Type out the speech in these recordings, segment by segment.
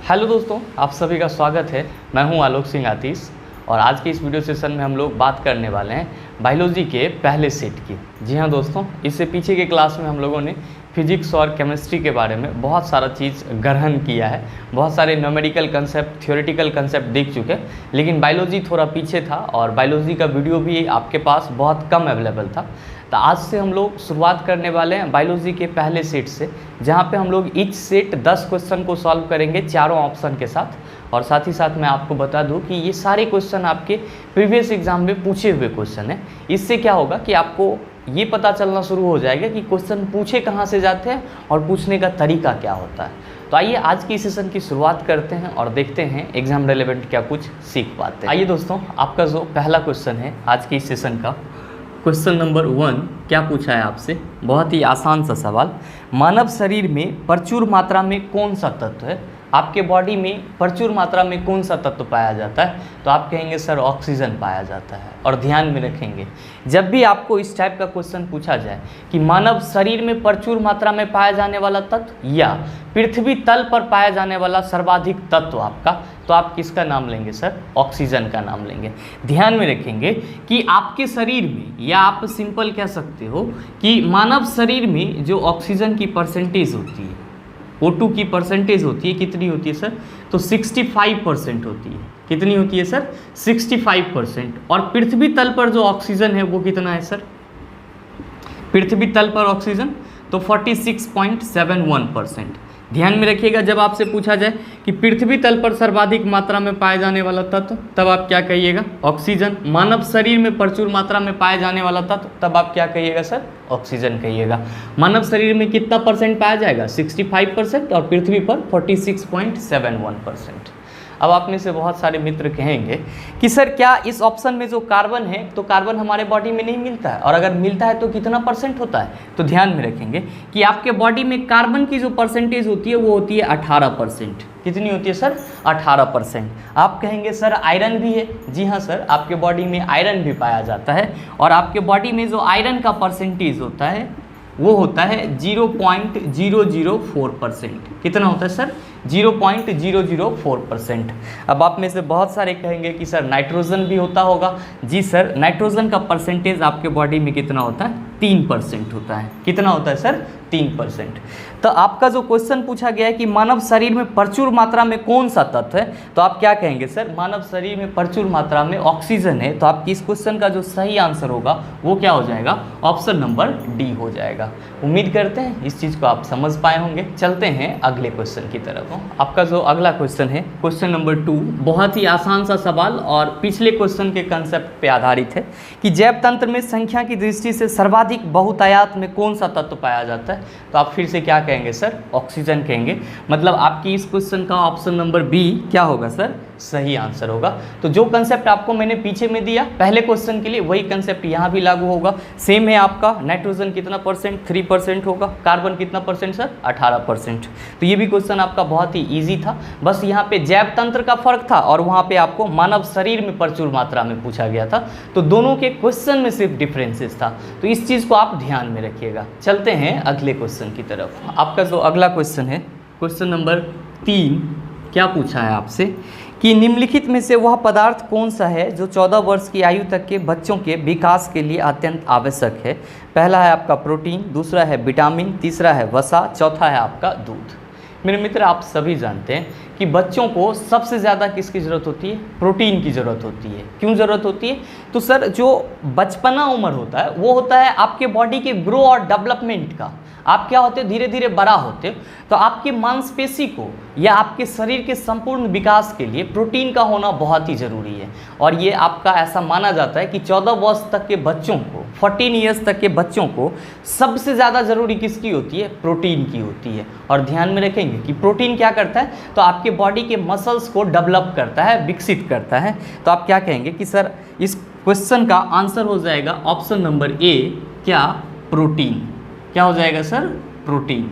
Hello दोस्तों, आप सभी का स्वागत है। मैं हूं आलोक सिंह आतिश और आज के इस वीडियो सेशन में हम लोग बात करने वाले हैं बायोलॉजी के पहले सेट की। जी हां दोस्तों, इससे पीछे के क्लास में हम लोगों ने फिजिक्स और केमिस्ट्री के बारे में बहुत सारा चीज़ ग्रहण किया है, बहुत सारे न्यूमेरिकल कंसेप्ट, थ्योरेटिकल कंसेप्ट देख चुके हैं, लेकिन बायोलॉजी थोड़ा पीछे था और बायोलॉजी का वीडियो भी आपके पास बहुत कम अवेलेबल था। तो आज से हम लोग शुरुआत करने वाले हैं बायोलॉजी के पहले सेट से, जहाँ पे हम लोग ईच सेट 10 क्वेश्चन को सॉल्व करेंगे चारों ऑप्शन के साथ। और साथ ही साथ मैं आपको बता दूं कि ये सारे क्वेश्चन आपके प्रीवियस एग्जाम में पूछे हुए क्वेश्चन हैं। इससे क्या होगा कि आपको ये पता चलना शुरू हो जाएगा कि क्वेश्चन पूछे कहाँ से जाते हैं और पूछने का तरीका क्या होता है। तो आइए आज की सेशन की शुरुआत करते हैं और देखते हैं एग्जाम रेलेवेंट क्या कुछ सीख पाते हैं। आइए दोस्तों, आपका जो पहला क्वेश्चन है आज की सेशन का, क्वेश्चन नंबर 1 क्या पूछा है आपसे, बहुत ही आसान सा सवाल। मानव शरीर में प्रचुर मात्रा में कौन सा तत्व है? आपके बॉडी में प्रचुर मात्रा में कौन सा तत्व पाया जाता है? तो आप कहेंगे सर ऑक्सीजन पाया जाता है। और ध्यान में रखेंगे, जब भी आपको इस टाइप का क्वेश्चन पूछा जाए कि मानव शरीर में प्रचुर मात्रा में पाया जाने वाला तत्व या पृथ्वी तल पर पाया जाने वाला सर्वाधिक तत्व आपका, तो आप किसका नाम लेंगे सर? ऑक्सीजन का नाम लेंगे। ध्यान में रखेंगे कि आपके शरीर में, या आप सिंपल कह सकते हो कि मानव शरीर में जो ऑक्सीजन की परसेंटेज होती है, O2 की परसेंटेज होती है, कितनी होती है सर? तो 65% होती है। कितनी होती है सर? 65%। और पृथ्वी तल पर जो ऑक्सीजन है वो कितना है सर? पृथ्वी तल पर ऑक्सीजन तो 46.71%। ध्यान में रखिएगा, जब आपसे पूछा जाए कि पृथ्वी तल पर सर्वाधिक मात्रा में पाए जाने वाला तत्व, तब आप क्या कहिएगा? ऑक्सीजन। मानव शरीर में प्रचुर मात्रा में पाए जाने वाला तत्व, तब आप क्या कहिएगा सर? ऑक्सीजन कहिएगा। मानव शरीर में कितना परसेंट पाया जाएगा? 65%। और पृथ्वी पर 46.71%। अब आप में से बहुत सारे मित्र कहेंगे कि सर क्या इस ऑप्शन में जो कार्बन है, तो कार्बन हमारे बॉडी में नहीं मिलता है, और अगर मिलता है तो कितना परसेंट होता है? तो ध्यान में रखेंगे कि आपके बॉडी में कार्बन की जो परसेंटेज होती है वो होती है 18%। कितनी होती है सर? 18%। आप कहेंगे सर आयरन भी है। जी हाँ सर, आपके बॉडी में आयरन भी पाया जाता है, और आपके बॉडी में जो आयरन का परसेंटेज होता है वो होता है 0.004%। कितना होता है सर? 0.004%। अब आप में से बहुत सारे कहेंगे कि सर नाइट्रोजन भी होता होगा। जी सर, नाइट्रोजन का परसेंटेज आपके बॉडी में कितना होता है? 3% होता है। कितना होता है सर? 3%। तो आपका जो क्वेश्चन पूछा गया है कि मानव शरीर में प्रचुर मात्रा में कौन सा तत्व है, तो आप क्या कहेंगे सर? मानव शरीर में प्रचुर मात्रा में ऑक्सीजन है। तो आपकी इस क्वेश्चन का जो सही आंसर होगा वो क्या हो जाएगा? ऑप्शन नंबर डी हो जाएगा। उम्मीद करते हैं इस चीज़ को आप समझ पाए होंगे। चलते हैं अगले क्वेश्चन की तरफ। आपका जो अगला क्वेश्चन है, क्वेश्चन नंबर 2, बहुत ही आसान सा सवाल और पिछले क्वेश्चन के कंसेप्ट पे आधारित है कि जैव तंत्र में संख्या की दृष्टि से सर्वाधिक बहुतायत में कौन सा तत्व पाया जाता है? तो आप फिर से क्या कहेंगे सर? ऑक्सीजन कहेंगे। मतलब आपकी इस क्वेश्चन का ऑप्शन नंबर बी क्या होगा सर? सही आंसर होगा। तो जो कंसेप्ट आपको मैंने पीछे में दिया पहले क्वेश्चन के लिए, वही कंसेप्ट यहाँ भी लागू होगा। सेम है आपका। नाइट्रोजन कितना परसेंट? 3% होगा। कार्बन कितना परसेंट सर? 18%। तो ये भी क्वेश्चन आपका बहुत ही ईजी था। बस यहाँ पे जैव तंत्र का फर्क था और वहाँ पे आपको मानव शरीर में प्रचुर मात्रा में पूछा गया था। तो दोनों के क्वेश्चन में सिर्फ डिफरेंसेस था। तो इस चीज़ को आप ध्यान में रखिएगा। चलते हैं अगले क्वेश्चन की तरफ। आपका जो अगला क्वेश्चन है, क्वेश्चन नंबर 3 क्या पूछा है आपसे कि निम्नलिखित में से वह पदार्थ कौन सा है जो 14 वर्ष की आयु तक के बच्चों के विकास के लिए अत्यंत आवश्यक है? पहला है आपका प्रोटीन, दूसरा है विटामिन, तीसरा है वसा, चौथा है आपका दूध। मेरे मित्र, आप सभी जानते हैं कि बच्चों को सबसे ज़्यादा किसकी ज़रूरत होती है? प्रोटीन की ज़रूरत होती है। क्यों ज़रूरत होती है? तो सर जो बचपना उम्र होता है वो होता है आपके बॉडी के ग्रो और डेवलपमेंट का। आप क्या होते हो? धीरे धीरे बड़ा होते हो। तो आपके मांसपेशी को या आपके शरीर के संपूर्ण विकास के लिए प्रोटीन का होना बहुत ही ज़रूरी है। और ये आपका ऐसा माना जाता है कि 14 वर्ष तक के बच्चों को, 14 ईयर्स तक के बच्चों को सबसे ज़्यादा ज़रूरी किसकी होती है? प्रोटीन की होती है। और ध्यान में रखेंगे कि प्रोटीन क्या करता है? तो आपके बॉडी के मसल्स को डेवलप करता है, विकसित करता है। तो आप क्या कहेंगे कि सर इस क्वेश्चन का आंसर हो जाएगा ऑप्शन नंबर ए, क्या? प्रोटीन। क्या हो जाएगा सर? प्रोटीन।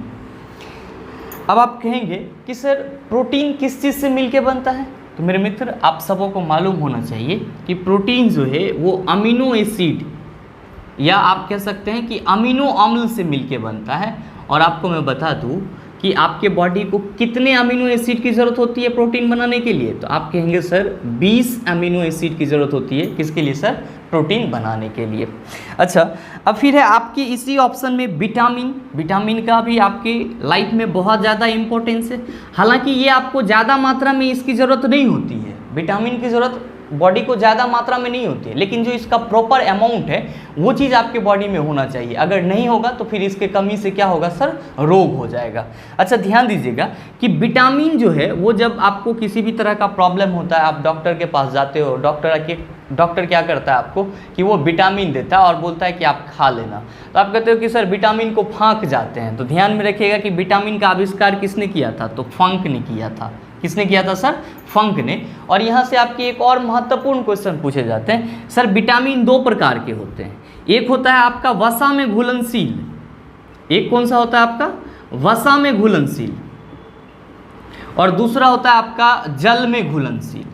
अब आप कहेंगे कि सर प्रोटीन किस चीज़ से मिलके बनता है? तो मेरे मित्र, आप सबों को मालूम होना चाहिए कि प्रोटीन जो है वो अमीनो एसिड या आप कह सकते हैं कि अमीनो अम्ल से मिलके बनता है। और आपको मैं बता दूं कि आपके बॉडी को कितने अमीनो एसिड की ज़रूरत होती है प्रोटीन बनाने के लिए, तो आप कहेंगे सर 20 अमीनो एसिड की ज़रूरत होती है। किसके लिए सर? प्रोटीन बनाने के लिए। अच्छा, अब फिर है आपके इसी ऑप्शन में विटामिन। विटामिन का भी आपके लाइफ में बहुत ज़्यादा इंपॉर्टेंस है। हालांकि ये आपको ज़्यादा मात्रा में इसकी ज़रूरत नहीं होती है, विटामिन की ज़रूरत बॉडी को ज़्यादा मात्रा में नहीं होती है, लेकिन जो इसका प्रॉपर अमाउंट है वो चीज़ आपके बॉडी में होना चाहिए। अगर नहीं होगा तो फिर इसके कमी से क्या होगा सर? रोग हो जाएगा। अच्छा, ध्यान दीजिएगा कि विटामिन जो है वो जब आपको किसी भी तरह का प्रॉब्लम होता है, आप डॉक्टर के पास जाते हो, डॉक्टर क्या करता है आपको कि वो विटामिन देता है और बोलता है कि आप खा लेना, तो आप कहते हो कि सर विटामिन को फांक जाते हैं। तो ध्यान में रखिएगा कि विटामिन का आविष्कार किसने किया था? तो फंक ने किया था। किसने किया था सर? फंक ने। और यहाँ से आपके एक और महत्वपूर्ण क्वेश्चन पूछे जाते हैं, सर विटामिन 2 प्रकार के होते हैं। एक होता है आपका वसा में घुलनशील, एक कौन सा होता है आपका? वसा में घुलनशील, और दूसरा होता है आपका जल में घुलनशील।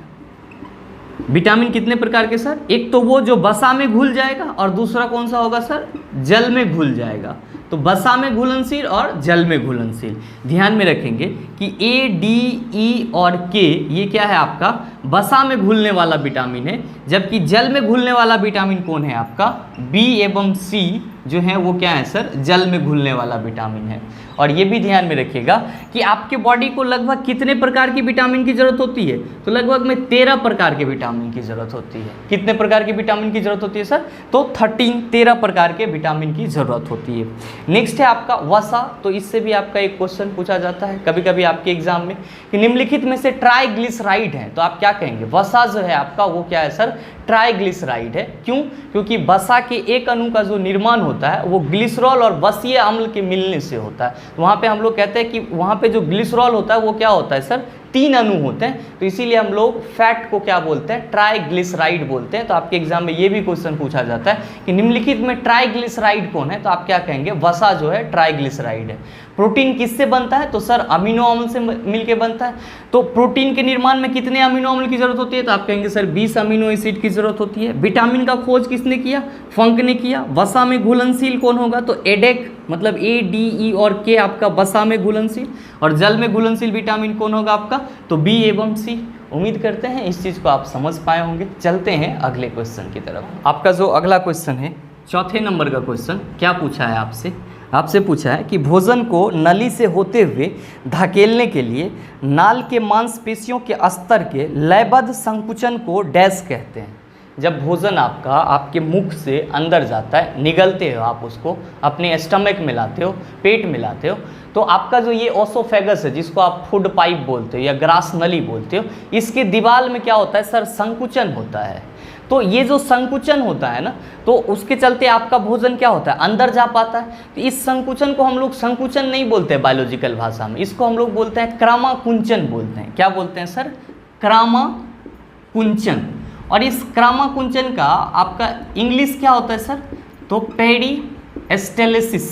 विटामिन कितने प्रकार के सर? एक तो वो जो वसा में घुल जाएगा, और दूसरा कौन सा होगा सर? जल में घुल जाएगा। तो वसा में घुलनशील और जल में घुलनशील। ध्यान में रखेंगे कि ए, डी, ई और के ये क्या है आपका? वसा में घुलने वाला विटामिन है, जबकि जल में घुलने वाला विटामिन कौन है आपका? बी एवं सी जो है वो क्या है सर? जल में घुलने वाला विटामिन है। और ये भी ध्यान में रखिएगा कि आपके बॉडी को लगभग कितने प्रकार की विटामिन की जरूरत होती है? तो लगभग में 13 प्रकार के विटामिन की जरूरत होती है। कितने प्रकार के विटामिन की जरूरत होती है सर? तो 13 प्रकार के विटामिन की जरूरत होती है। नेक्स्ट है आपका वसा। तो इससे भी आपका एक क्वेश्चन पूछा जाता है कभी कभी आपके एग्जाम में कि निम्नलिखित में से ट्राइग्लिसराइड है, तो आप क्या कहेंगे? वसा जो है आपका वो क्या है सर? ट्राइग्लिसराइड है। क्यों? क्योंकि वसा के एक अणु का जो निर्माण होता है वो ग्लिसरॉल और वसीय अम्ल के मिलने से होता है। तो वहाँ पे हम लोग कहते हैं कि वहाँ पे जो ग्लिसरॉल होता है वो क्या होता है सर? 3 अणु होते हैं, तो इसीलिए हम लोग फैट को क्या बोलते हैं? ट्राइग्लिसराइड बोलते हैं। तो आपके एग्जाम में ये भी क्वेश्चन पूछा जाता है कि निम्नलिखित में ट्राइग्लिसराइड कौन है? तो आप क्या कहेंगे? वसा जो है ट्राइग्लिसराइड है। प्रोटीन किससे बनता है? तो सर अमीनो अम्ल से मिलके बनता है। तो प्रोटीन के निर्माण में कितने अमीनो अम्ल की जरूरत होती है? तो आप कहेंगे सर 20 अमीनो एसिड की जरूरत होती है। विटामिन का खोज किसने किया? फंक ने किया। वसा में घुलनशील कौन होगा? तो एडेक, मतलब ए, डी, ई और के आपका वसा में घुलनशील। और जल में घुलनशील विटामिन कौन होगा आपका? तो बी एवं सी। उम्मीद करते हैं इस चीज़ को आप समझ पाए होंगे। चलते हैं अगले क्वेश्चन की तरफ। आपका जो अगला क्वेश्चन है, चौथे नंबर का क्वेश्चन, क्या पूछा है आपसे? आपसे पूछा है कि भोजन को नली से होते हुए धकेलने के लिए नाल के मांसपेशियों के स्तर के लयबद्ध संकुचन को डैश कहते हैं। जब भोजन आपका आपके मुख से अंदर जाता है, निगलते हो आप उसको, अपने स्टमक में लाते हो, पेट में लाते हो, तो आपका जो ये ओसोफेगस है जिसको आप फूड पाइप बोलते हो या ग्रास नली बोलते हो, इसके दीवार में क्या होता है सर? संकुचन होता है। तो ये जो संकुचन होता है ना, तो उसके चलते आपका भोजन क्या होता है? अंदर जा पाता है। तो इस संकुचन को हम लोग संकुचन नहीं बोलते हैं बायोलॉजिकल भाषा में, इसको हम लोग बोलते हैं क्रामाकुंचन बोलते हैं। क्या बोलते हैं सर? क्रामाकुंचन। और इस क्रामाकुंचन का आपका इंग्लिश क्या होता है सर? तो पेरिस्टेलेसिस।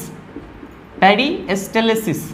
पेरिस्टेलेसिस।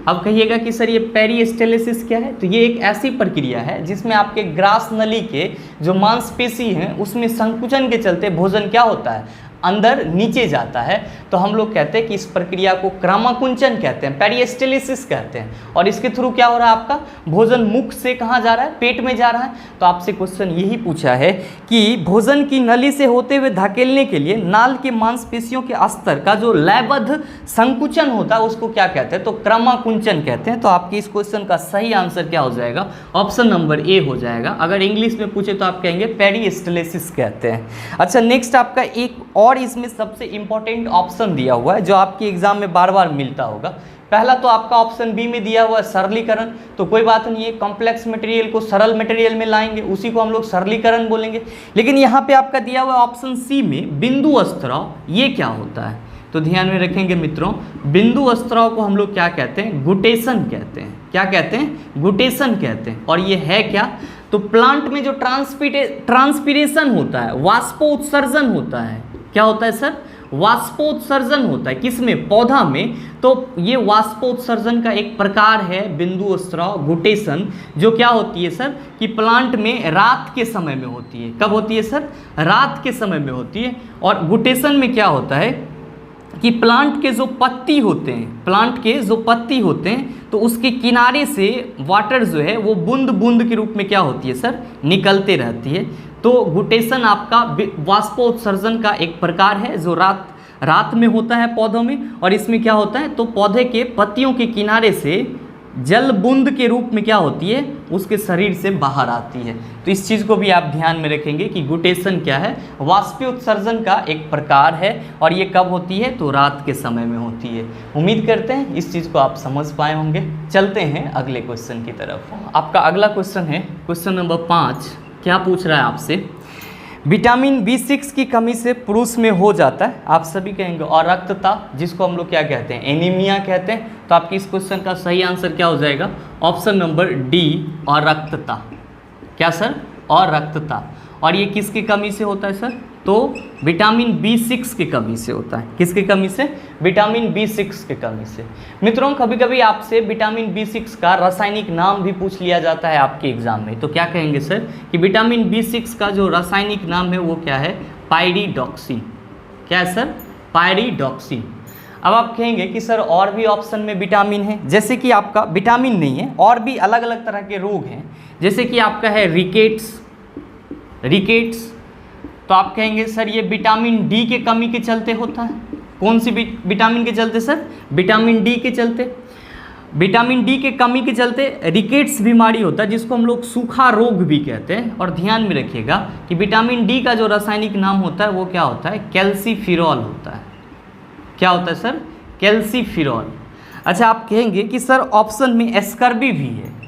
अब कहिएगा कि सर ये पेरिस्टेलेसिस क्या है? तो ये एक ऐसी प्रक्रिया है जिसमें आपके ग्रास नली के जो मांसपेशी हैं उसमें संकुचन के चलते भोजन क्या होता है? अंदर नीचे जाता है। तो हम लोग कहते हैं कि इस प्रक्रिया को क्रामाकुंचन कहते हैं, पेरिस्टेलेसिस कहते हैं। और इसके थ्रू क्या हो रहा है? आपका भोजन मुख से कहाँ जा रहा है? पेट में जा रहा है। तो आपसे क्वेश्चन यही पूछा है कि भोजन की नली से होते हुए धकेलने के लिए नाल के मांसपेशियों के स्तर का जो लयबद्ध संकुचन होता है उसको क्या कहते हैं? तो क्रामाकुंचन कहते हैं। तो आपके इस क्वेश्चन का सही आंसर क्या हो जाएगा? ऑप्शन नंबर ए हो जाएगा। अगर इंग्लिश में पूछे तो आप कहेंगे पेरिस्टेलेसिस कहते हैं। अच्छा, नेक्स्ट आपका एक और इसमें सबसे इंपॉर्टेंट ऑप्शन दिया हुआ है जो आपके एग्जाम में बार बार मिलता होगा। पहला तो आपका ऑप्शन बी में दिया हुआ है सरलीकरण, तो कोई बात नहीं है, कॉम्प्लेक्स मटेरियल को सरल मटेरियल में लाएंगे, उसी को हम लोग सरलीकरण बोलेंगे। लेकिन यहाँ पे आपका दिया हुआ ऑप्शन सी में बिंदु स्त्राव, ये क्या होता है? तो ध्यान में रखेंगे मित्रों, बिंदु स्त्राव को हम लोग क्या कहते हैं? गुटेशन कहते हैं। क्या कहते हैं? गुटेशन कहते हैं। और ये है क्या? तो प्लांट में जो ट्रांसपीरेशन होता है, वाष्पोत्सर्जन होता है। क्या होता है सर? वाष्पोत्सर्जन होता है। किसमें? पौधा में। तो ये वाष्पोत्सर्जन का एक प्रकार है बिंदु स्त्राव, गुटेशन, जो क्या होती है सर? कि प्लांट में रात के समय में होती है। कब होती है सर? रात के समय में होती है। और गुटेशन में क्या होता है कि प्लांट के जो पत्ती होते हैं, प्लांट के जो पत्ती होते हैं, तो उसके किनारे से वाटर जो है वो बूंद बूंद के रूप में क्या होती है सर, निकलते रहती है। तो गुटेशन आपका वाष्पोत्सर्जन का एक प्रकार है जो रात में होता है पौधों में, और इसमें क्या होता है, तो पौधे के पत्तियों के किनारे से जल बूंद के रूप में क्या होती है, उसके शरीर से बाहर आती है। तो इस चीज़ को भी आप ध्यान में रखेंगे कि गुटेशन क्या है, वाष्पोत्सर्जन का एक प्रकार है, और ये कब होती है, तो रात के समय में होती है। उम्मीद करते हैं इस चीज़ को आप समझ पाए होंगे। चलते हैं अगले क्वेश्चन की तरफ। आपका अगला क्वेश्चन है क्वेश्चन नंबर 5। क्या पूछ रहा है आपसे, विटामिन B6 की कमी से पुरुष में हो जाता है, आप सभी कहेंगे, और रक्तता, जिसको हम लोग क्या कहते हैं, एनीमिया कहते हैं। तो आपकी इस क्वेश्चन का सही आंसर क्या हो जाएगा, ऑप्शन नंबर डी, और रक्तता। क्या सर, और रक्तता। और ये किसकी कमी से होता है सर, तो विटामिन B6 की कमी से होता है। किसकी कमी से, विटामिन B6 की कमी से। मित्रों, कभी कभी आपसे विटामिन B6 का रासायनिक नाम भी पूछ लिया जाता है आपके एग्जाम में। तो क्या कहेंगे सर कि विटामिन B6 का जो रासायनिक नाम है वो क्या है, पायरिडॉक्सिन। क्या है सर, पायरिडॉक्सिन। अब आप कहेंगे कि सर और भी ऑप्शन में विटामिन है, जैसे कि आपका विटामिन नहीं है, और भी अलग अलग तरह के रोग हैं, जैसे कि आपका है रिकेट्स। तो आप कहेंगे सर ये विटामिन डी के कमी के चलते होता है। कौन सी विटामिन के चलते सर, विटामिन डी के चलते। विटामिन डी के कमी के चलते रिकेट्स बीमारी होता है, जिसको हम लोग सूखा रोग भी कहते हैं। और ध्यान में रखिएगा कि विटामिन डी का जो रासायनिक नाम होता है वो क्या होता है, कैल्सीफिरॉल होता है। क्या होता है सर, कैल्सीफिरॉल। अच्छा, आप कहेंगे कि सर ऑप्शन में एस्कर्बी भी है।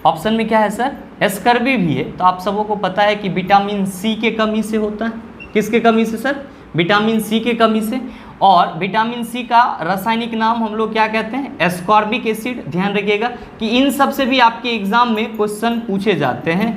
ऑप्शन में क्या है सर, एस्कर्बी भी है। तो आप सबों को पता है कि विटामिन सी के कमी से होता है। किसके कमी से सर, विटामिन सी के कमी से। और विटामिन सी का रासायनिक नाम हम लोग क्या कहते हैं, एस्कॉर्बिक एसिड। ध्यान रखिएगा कि इन सब से भी आपके एग्जाम में क्वेश्चन पूछे जाते हैं।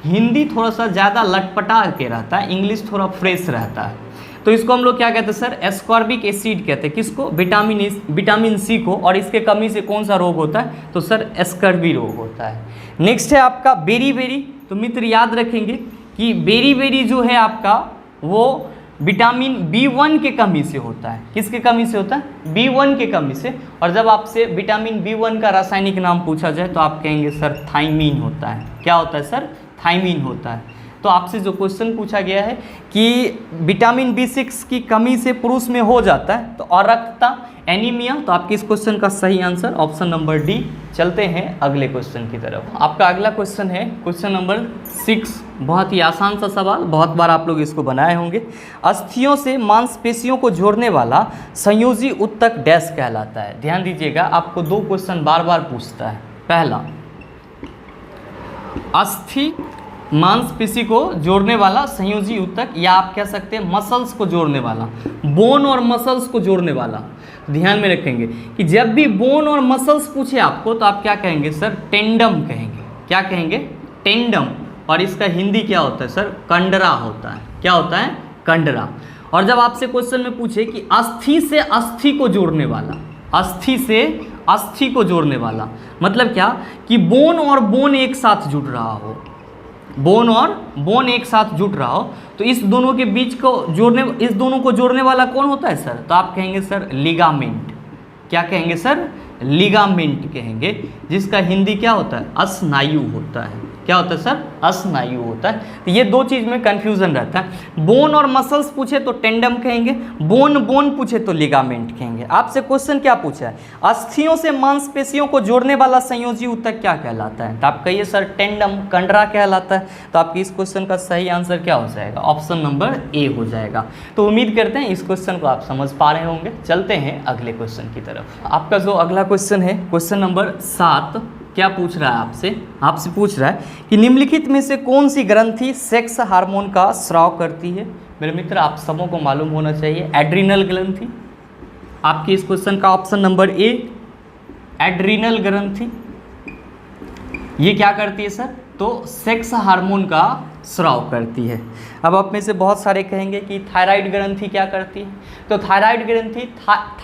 हिंदी थोड़ा सा ज़्यादा लटपटा के रहता है, इंग्लिश थोड़ा फ्रेश रहता है। तो इसको हम लोग क्या कहते हैं सर, एस्कॉर्बिक एसिड कहते हैं। किसको, विटामिन सी को। और इसके कमी से कौन सा रोग होता है, तो सर एस्कर्बी रोग होता है। नेक्स्ट है आपका बेरी। तो मित्र याद रखेंगे कि बेरी जो है आपका वो विटामिन B1 के कमी से होता है। किसके कमी से होता है, B1 के कमी से। और जब आपसे विटामिन B1 का रासायनिक नाम पूछा जाए तो आप कहेंगे सर थायमीन होता है। क्या होता है सर, थायमीन होता है। तो आपसे जो क्वेश्चन पूछा गया है कि विटामिन B6 की कमी से पुरुष में हो जाता है, तो अरक्तता, एनीमिया। तो आपके इस क्वेश्चन का सही आंसर ऑप्शन नंबर डी। चलते हैं अगले क्वेश्चन की तरफ। आपका अगला क्वेश्चन है क्वेश्चन नंबर 6। बहुत ही आसान सा सवाल, बहुत बार आप लोग इसको बनाए होंगे। अस्थियों से मांसपेशियों को जोड़ने वाला संयोजी उत्तक डैश कहलाता है। ध्यान दीजिएगा, आपको दो क्वेश्चन बार बार पूछता है। पहला, अस्थि मांसपेशी को जोड़ने वाला संयोजी ऊतक, या आप कह सकते हैं मसल्स को जोड़ने वाला, बोन और मसल्स को जोड़ने वाला। ध्यान में रखेंगे कि जब भी बोन और मसल्स पूछे आपको तो आप क्या कहेंगे सर, टेंडम कहेंगे। क्या कहेंगे, टेंडम। और इसका हिंदी क्या होता है सर, कंडरा होता है। क्या होता है, कंडरा। और जब आपसे क्वेश्चन में पूछे कि अस्थि से अस्थि को जोड़ने वाला, अस्थि से अस्थि को जोड़ने वाला मतलब क्या, कि बोन और बोन एक साथ जुड़ रहा हो, बोन और बोन एक साथ जुड़ रहा हो, तो इस दोनों के बीच को जोड़ने, इस दोनों को जोड़ने वाला कौन होता है सर, तो आप कहेंगे सर लिगामेंट। क्या कहेंगे सर, लिगामेंट कहेंगे, जिसका हिंदी क्या होता है, स्नायु होता है। क्या होता है सर, स्नायु होता है। तो ये दो चीज़ में कन्फ्यूजन रहता है। बोन और मसल्स पूछे तो टेंडम कहेंगे, बोन पूछे तो लिगामेंट कहेंगे। आपसे क्वेश्चन क्या पूछा है, अस्थियों से मांसपेशियों को जोड़ने वाला संयोजी ऊतक क्या कहलाता है, तो आप कहिए सर टेंडम, कंडरा कहलाता है। तो आपकी इस क्वेश्चन का सही आंसर क्या हो जाएगा, ऑप्शन नंबर ए हो जाएगा। तो उम्मीद करते हैं इस क्वेश्चन को आप समझ पा रहे होंगे। चलते हैं अगले क्वेश्चन की तरफ। आपका जो अगला क्वेश्चन है क्वेश्चन नंबर 7, क्या पूछ रहा है आपसे पूछ रहा है कि निम्नलिखित में से कौन सी ग्रंथि सेक्स हार्मोन का स्राव करती है। मेरे मित्र आप सबों को मालूम होना चाहिए, एड्रिनल ग्रंथि। आपके इस क्वेश्चन का ऑप्शन नंबर ए, एड्रिनल ग्रंथि। ये क्या करती है सर, तो सेक्स हार्मोन का स्राव करती है। अब आप में से बहुत सारे कहेंगे कि थायराइड ग्रंथि क्या करती है, तो थायराइड ग्रंथि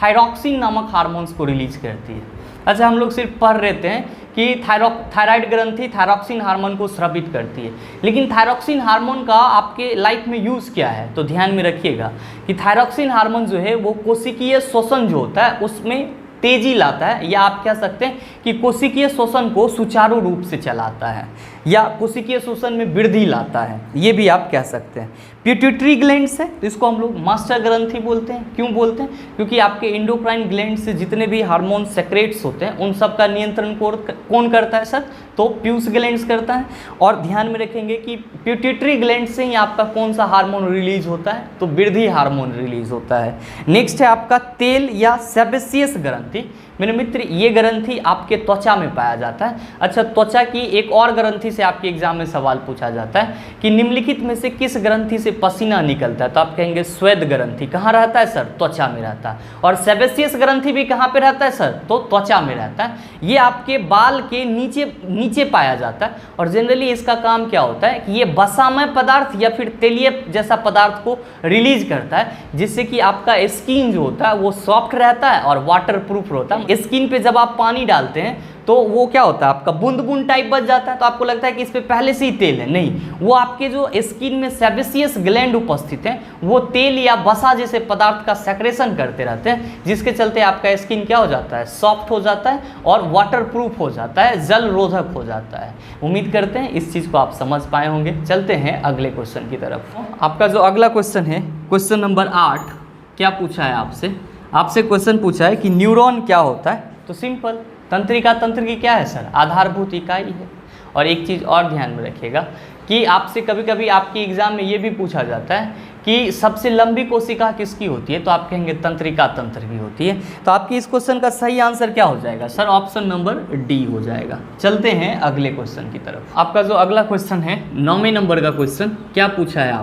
थायरॉक्सिन नामक हार्मोन्स को रिलीज करती है। अच्छा, हम लोग सिर्फ पढ़ रहते हैं कि कि थायराइड ग्रंथि थायरॉक्सिन हार्मोन को स्रावित करती है, लेकिन थायरॉक्सिन हार्मोन का आपके लाइफ में यूज़ क्या है? तो ध्यान में रखिएगा कि थायरॉक्सिन हार्मोन जो है वो कोशिकीय शोषण जो होता है उसमें तेजी लाता है, या आप कह सकते हैं कि कोशिकीय शोषण को सुचारू रूप से चलाता है, या कोशिकीय शोषण में वृद्धि लाता है, ये भी आप कह सकते हैं। पिट्यूटरी ग्लैंड्स है तो इसको हम लोग मास्टर ग्रंथि बोलते हैं। क्यों बोलते हैं? क्योंकि आपके इंडोक्राइन ग्लैंड से जितने भी हार्मोन सेक्रेट्स होते हैं उन सब का नियंत्रण कौन करता है सर? तो प्यूस ग्लैंड्स करता है। और ध्यान में रखेंगे कि पिट्यूटरी ग्लैंड से ही आपका कौन सा हार्मोन रिलीज होता है? तो वृद्धि हार्मोन रिलीज होता है। नेक्स्ट है आपका तेल या सेबेसियस ग्रंथि। मेरे मित्र, ये ग्रंथि आपके त्वचा में पाया जाता है। अच्छा, त्वचा की एक और ग्रंथि से आपके एग्जाम में सवाल पूछा जाता है कि निम्नलिखित में से किस ग्रंथि से पसीना निकलता है? तो आप कहेंगे स्वेद ग्रंथि। कहाँ रहता है सर? त्वचा में रहता है। और सेबेसियस ग्रंथि भी कहाँ पे रहता है सर? तो त्वचा में रहता है। ये आपके बाल के नीचे पाया जाता है। और जनरली इसका काम क्या होता है कि ये वसामय पदार्थ या फिर तेलीय जैसा पदार्थ को रिलीज करता है, जिससे कि आपका स्किन जो होता है वो सॉफ्ट रहता है और वाटर प्रूफ होता है। स्किन पे जब आप पानी डालते हैं तो वो क्या होता है, आपका बूंद बूंद टाइप बच जाता है, तो आपको लगता है कि इस पे पहले से ही तेल है। नहीं, वो आपके जो स्किन में सेबेसियस ग्लैंड उपस्थित हैं वो तेल या वसा जैसे पदार्थ का सेक्रेशन करते रहते हैं, जिसके चलते आपका स्किन क्या हो जाता है? सॉफ्ट हो जाता है और वाटर प्रूफ हो जाता है, जल रोधक हो जाता है। उम्मीद करते हैं इस चीज़ को आप समझ पाए होंगे। चलते हैं अगले क्वेश्चन की तरफ। आपका जो अगला क्वेश्चन है, क्वेश्चन नंबर 8, क्या पूछा है आपसे क्वेश्चन पूछा है कि न्यूरॉन क्या होता है? तो सिंपल, तंत्रिका तंत्र की क्या है सर? आधारभूत इकाई है। और एक चीज़ और ध्यान में रखिएगा कि आपसे कभी कभी आपके एग्जाम में ये भी पूछा जाता है कि सबसे लंबी कोशिका किसकी होती है? तो आप कहेंगे तंत्रिका तंत्र की होती है। तो आपकी इस क्वेश्चन का सही आंसर क्या हो जाएगा सर? ऑप्शन नंबर डी हो जाएगा। चलते हैं अगले क्वेश्चन की तरफ। आपका जो अगला क्वेश्चन है 9वें नंबर का क्वेश्चन, क्या पूछा है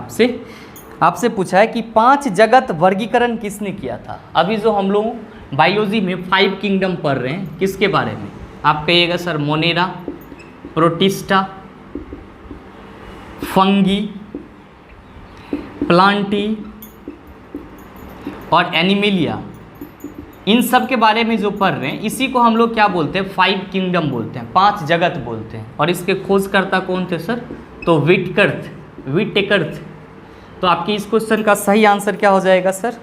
आपसे पूछा है कि 5 जगत वर्गीकरण किसने किया था? अभी जो हम लोग बायोलॉजी में 5 किंगडम पढ़ रहे हैं, किसके बारे में? आप कहिएगा sir Monera, protista, fungi, Plantae और एनिमिलिया। इन सब के बारे में जो पढ़ रहे हैं इसी को हम लोग क्या बोलते हैं? 5 किंगडम बोलते हैं, 5 जगत बोलते हैं। और इसके खोजकर्ता कौन थे सर? तो विटेकर्थ। तो आपकी इस क्वेश्चन का सही आंसर क्या हो जाएगा सर?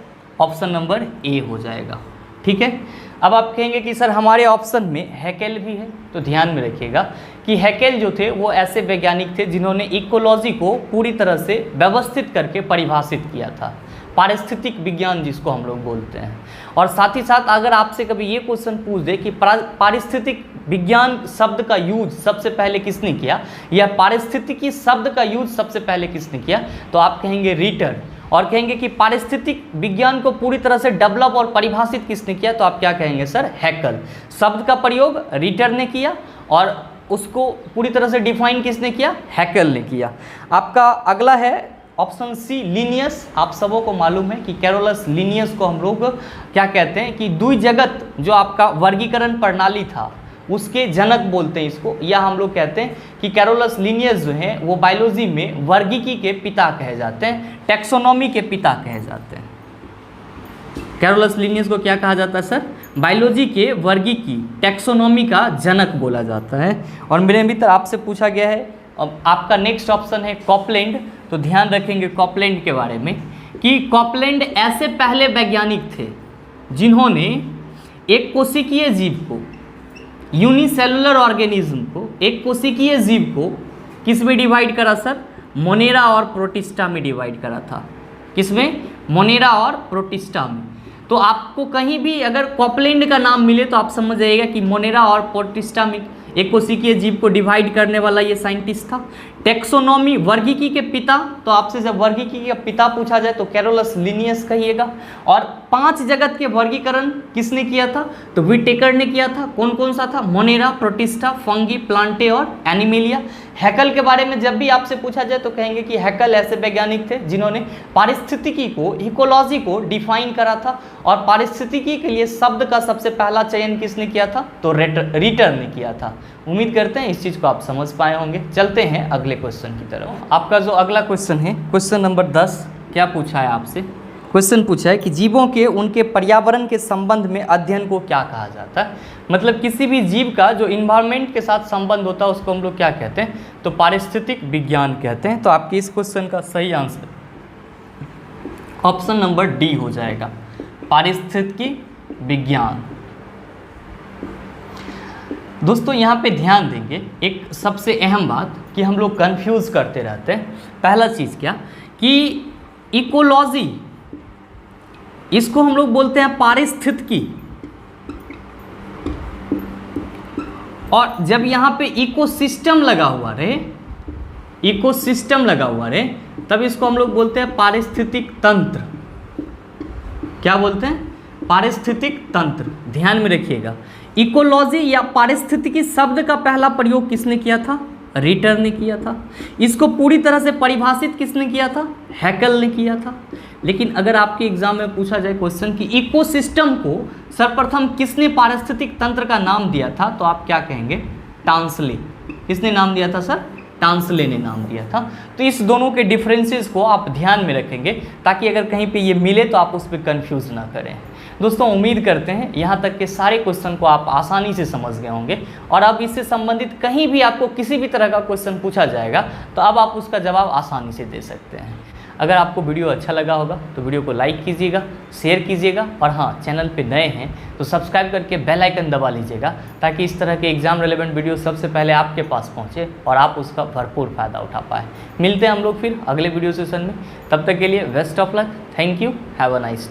ऑप्शन नंबर ए हो जाएगा। ठीक है। अब आप कहेंगे कि सर हमारे ऑप्शन में हैकेल भी है। तो ध्यान में रखिएगा कि हैकेल जो थे वो ऐसे वैज्ञानिक थे जिन्होंने इकोलॉजी को पूरी तरह से व्यवस्थित करके परिभाषित किया था, पारिस्थितिक विज्ञान जिसको हम लोग बोलते हैं। और साथ ही साथ अगर आपसे कभी ये क्वेश्चन पूछ दे कि पारिस्थितिक विज्ञान शब्द का यूज सबसे पहले किसने किया, या पारिस्थितिकी शब्द का यूज सबसे पहले किसने किया, तो आप कहेंगे रीटर। और कहेंगे कि पारिस्थितिक विज्ञान को पूरी तरह से डेवलप और परिभाषित किसने किया, तो आप क्या कहेंगे सर? हैकेल। शब्द का प्रयोग रीटर ने किया और उसको पूरी तरह से डिफाइन किसने किया? हैकेल ने किया। आपका अगला है ऑप्शन सी, लिनियस। आप सबों को मालूम है कि कैरोलस लिनियस को हम लोग क्या कहते हैं कि द्विजगत जो आपका वर्गीकरण प्रणाली था उसके जनक बोलते हैं इसको, या हम लोग कहते हैं कि कैरोलस लिनियस जो है वो बायोलॉजी में वर्गीकी के पिता कहे जाते हैं, टैक्सोनॉमी के पिता कहे जाते हैं। कैरोलस लिनियस को क्या कहा जाता है सर? बायोलॉजी के वर्गीकी, टैक्सोनॉमी का जनक बोला जाता है। और मेरे मित्र आपसे पूछा गया है, अब आपका नेक्स्ट ऑप्शन है कॉपलैंड। तो ध्यान रखेंगे कॉपलैंड के बारे में कि कॉपलैंड ऐसे पहले वैज्ञानिक थे जिन्होंने एक कोशिकीय जीव को, यूनिसेलुलर ऑर्गेनिज्म को, एक कोशिकीय जीव को किस में डिवाइड करा सर? मोनेरा और प्रोटिस्टा में डिवाइड करा था। किसमें? मोनेरा और प्रोटिस्टा में। तो आपको कहीं भी अगर कॉपलैंड का नाम मिले तो आप समझ जाइएगा कि मोनेरा और प्रोटिस्टा में एक कोशिकीय जीव को डिवाइड करने वाला ये साइंटिस्ट था। टैक्सोनॉमी, वर्गीकी के पिता, तो आपसे जब वर्गीकी का पिता पूछा जाए तो कैरोलस लिनियस कहिएगा। और 5 जगत के वर्गीकरण किसने किया था? तो विटेकर ने किया था। कौन कौन सा था? मोनेरा, प्रोटिस्टा, फंगी, प्लांटे और एनिमिलिया। हैकेल के बारे में जब भी आपसे पूछा जाए तो कहेंगे कि हैकेल ऐसे वैज्ञानिक थे जिन्होंने पारिस्थितिकी को, इकोलॉजी को डिफाइन करा था। और पारिस्थितिकी के लिए शब्द का सबसे पहला चयन किसने किया था? तो रीटर ने किया था। उम्मीद करते हैं इस चीज़ को आप समझ पाए होंगे। चलते हैं अगले क्वेश्चन की तरफ। आपका जो अगला क्वेश्चन है, क्वेश्चन नंबर 10, क्या पूछा है क्वेश्चन पूछा है कि जीवों के उनके पर्यावरण के संबंध में अध्ययन को क्या कहा जाता है। मतलब किसी भी जीव का जो इन्वायरमेंट के साथ संबंध होता है उसको हम लोग क्या कहते हैं, तो पारिस्थितिक विज्ञान कहते हैं। तो आपके इस क्वेश्चन का सही आंसर ऑप्शन नंबर डी हो जाएगा, पारिस्थितिकी विज्ञान। दोस्तों यहाँ पे ध्यान देंगे एक सबसे अहम बात कि हम लोग कंफ्यूज करते रहते हैं। पहला चीज़ क्या कि इकोलॉजी, इसको हम लोग बोलते हैं पारिस्थितिकी, और जब यहाँ पे इकोसिस्टम लगा हुआ रहे, इकोसिस्टम लगा हुआ रहे, तब इसको हम लोग बोलते हैं पारिस्थितिक तंत्र। क्या बोलते हैं, पारिस्थितिक तंत्र। ध्यान में रखिएगा, इकोलॉजी या पारिस्थितिकी शब्द का पहला प्रयोग किसने किया था, रिटर ने किया था। इसको पूरी तरह से परिभाषित किसने किया था, हैकल ने किया था। लेकिन अगर आपके एग्जाम में पूछा जाए क्वेश्चन कि इकोसिस्टम को सर्वप्रथम किसने पारिस्थितिक तंत्र का नाम दिया था, तो आप क्या कहेंगे, टांसले। किसने नाम दिया था सर, टांसले ने नाम दिया था। तो इस दोनों के डिफरेंसेस को आप ध्यान में रखेंगे ताकि अगर कहीं पे ये मिले तो आप उस पर कंफ्यूज ना करें। दोस्तों उम्मीद करते हैं यहाँ तक के सारे क्वेश्चन को आप आसानी से समझ गए होंगे, और अब इससे संबंधित कहीं भी आपको किसी भी तरह का क्वेश्चन पूछा जाएगा तो अब आप उसका जवाब आसानी से दे सकते हैं। अगर आपको वीडियो अच्छा लगा होगा तो वीडियो को लाइक कीजिएगा, शेयर कीजिएगा, और हाँ, चैनल पे नए हैं तो सब्सक्राइब करके बेल आइकन दबा लीजिएगा ताकि इस तरह के एग्जाम रिलेवेंट वीडियो सबसे पहले आपके पास पहुँचे और आप उसका भरपूर फ़ायदा उठा पाए। मिलते हैं हम लोग फिर अगले वीडियो सेशन में, तब तक के लिए best of luck, thank you, have a nice.